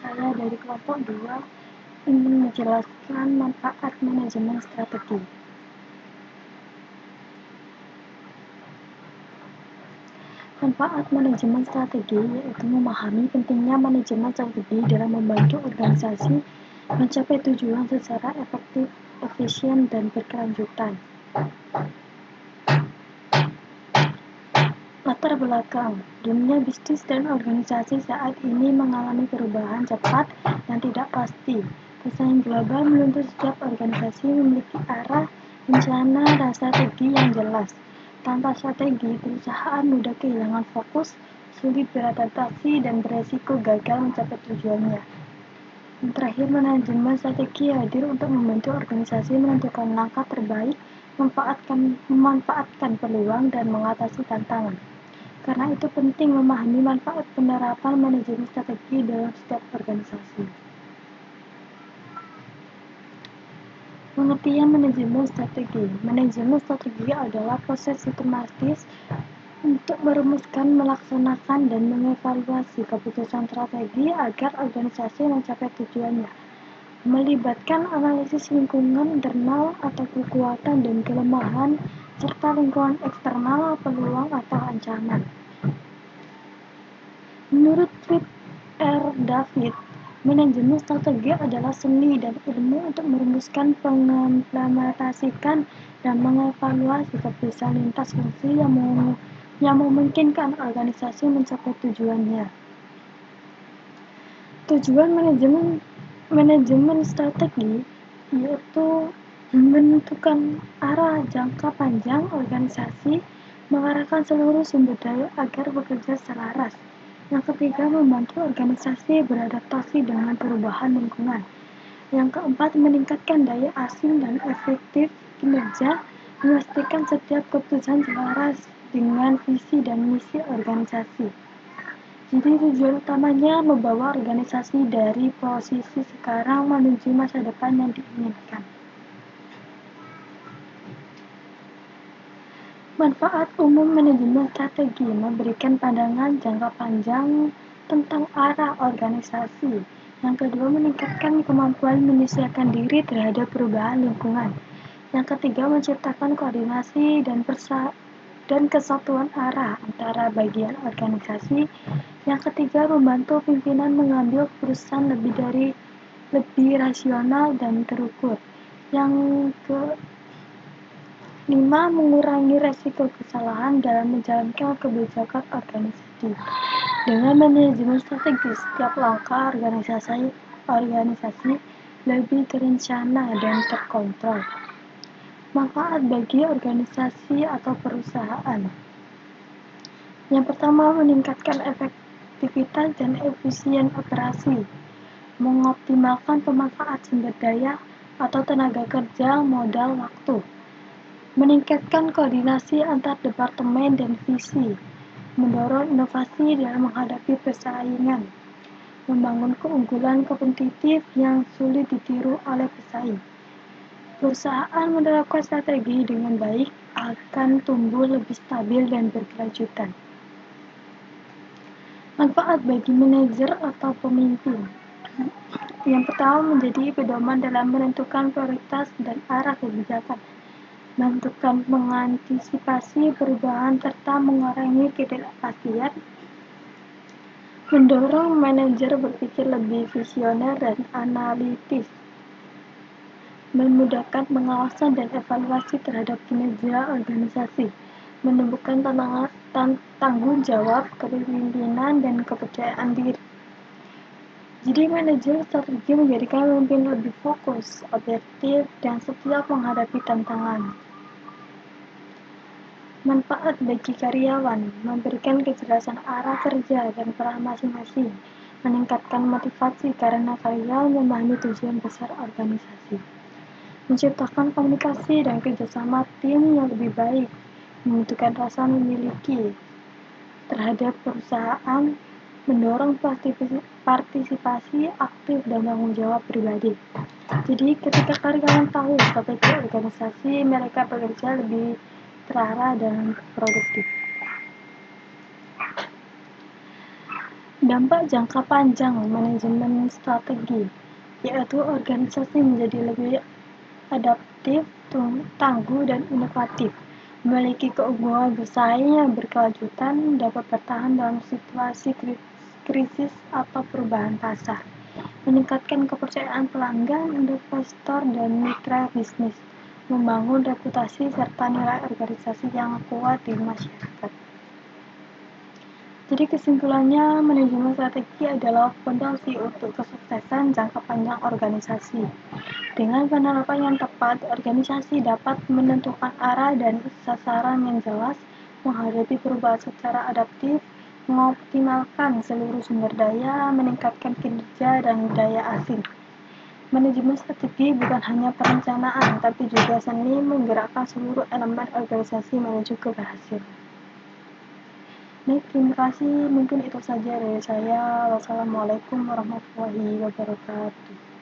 saya dari kelompok 2 ingin menjelaskan manfaat manajemen strategi. Manfaat manajemen strategi yaitu memahami pentingnya manajemen strategi dalam membantu organisasi mencapai tujuan secara efektif, efisien, dan berkelanjutan. Latar belakang, dunia bisnis dan organisasi saat ini mengalami perubahan cepat dan tidak pasti. Pesaing global menuntut setiap organisasi memiliki arah, rencana, dan strategi yang jelas. Tanpa strategi, perusahaan mudah kehilangan fokus, sulit beradaptasi, dan beresiko gagal mencapai tujuannya. Yang terakhir, manajemen strategi hadir untuk membantu organisasi menentukan langkah terbaik, memanfaatkan peluang, dan mengatasi tantangan. Karena itu penting memahami manfaat penerapan manajemen strategi dalam setiap organisasi. Pengertian manajemen strategi. Manajemen strategi adalah proses sistematis untuk merumuskan, melaksanakan, dan mengevaluasi keputusan strategi agar organisasi mencapai tujuannya. Melibatkan analisis lingkungan internal atau kekuatan dan kelemahan, serta lingkungan eksternal, peluang atau ancaman. Menurut Philip R. David, manajemen strategi adalah seni dan ilmu untuk merumuskan, mengimplementasikan, dan mengevaluasi keputusan lintas fungsi yang memungkinkan organisasi mencapai tujuannya. Tujuan manajemen strategi yaitu menentukan arah jangka panjang organisasi, mengarahkan seluruh sumber daya agar bekerja selaras. Yang ketiga, membantu organisasi beradaptasi dengan perubahan lingkungan. Yang keempat, meningkatkan daya asing dan efektif kinerja, memastikan setiap keputusan selaras dengan visi dan misi organisasi. Jadi tujuan utamanya membawa organisasi dari posisi sekarang menuju masa depan yang diinginkan. Manfaat umum manajemen strategi memberikan pandangan jangka panjang tentang arah organisasi. Yang kedua, meningkatkan kemampuan menyesuaikan diri terhadap perubahan lingkungan. Yang ketiga, menciptakan koordinasi dan kesatuan arah antara bagian organisasi. Yang ketiga, membantu pimpinan mengambil keputusan lebih rasional dan terukur. Yang kelima, mengurangi resiko kesalahan dalam menjalankan kebijakan organisasi. Dengan manajemen strategis, setiap langkah organisasi lebih terencana dan terkontrol. Manfaat bagi organisasi atau perusahaan. Yang pertama, meningkatkan efektivitas dan efisien operasi, mengoptimalkan pemanfaat sumber daya atau tenaga kerja, modal, waktu, meningkatkan koordinasi antar departemen dan visi, mendorong inovasi dalam menghadapi persaingan, membangun keunggulan kompetitif yang sulit ditiru oleh pesaing. Perusahaan menerapkan strategi dengan baik akan tumbuh lebih stabil dan berkelanjutan. Manfaat bagi manajer atau pemimpin. Yang pertama, menjadi pedoman dalam menentukan prioritas dan arah kebijakan, mengantisipasi perubahan serta mengurangi ketidakpastian, mendorong manajer berpikir lebih visioner dan analitis, memudahkan pengawasan dan evaluasi terhadap kinerja organisasi, menumbuhkan tanggung jawab, kepemimpinan, dan kepercayaan diri. Jadi manajer strategi menjadikan pemimpin lebih fokus, objektif, dan setia menghadapi tantangan. Manfaat bagi karyawan, memberikan kejelasan arah kerja dan peran masing-masing, meningkatkan motivasi karena karyawan memahami tujuan besar organisasi, menciptakan komunikasi dan kerjasama tim yang lebih baik, membutuhkan rasa memiliki terhadap perusahaan, mendorong partisipasi aktif dan tanggung jawab pribadi. Jadi ketika karyawan tahu strategi organisasi, mereka bekerja lebih terarah dan produktif. Dampak jangka panjang manajemen strategi, yaitu organisasi menjadi lebih adaptif, tangguh, dan inovatif, memiliki keunggulan bersaing yang berkelanjutan, dapat bertahan dalam situasi krisis atau perubahan pasar, meningkatkan kepercayaan pelanggan, investor, dan mitra bisnis, membangun reputasi serta nilai organisasi yang kuat di masyarakat. Jadi kesimpulannya, manajemen strategi adalah fondasi untuk kesuksesan jangka panjang organisasi. Dengan penerapan yang tepat, organisasi dapat menentukan arah dan sasaran yang jelas, menghadapi perubahan secara adaptif, mengoptimalkan seluruh sumber daya, meningkatkan kinerja dan daya asing. Manajemen strategi bukan hanya perencanaan, tapi juga seni menggerakkan seluruh elemen organisasi menuju keberhasilan. Baik, terima kasih. Mungkin itu saja dari saya. Wassalamualaikum warahmatullahi wabarakatuh.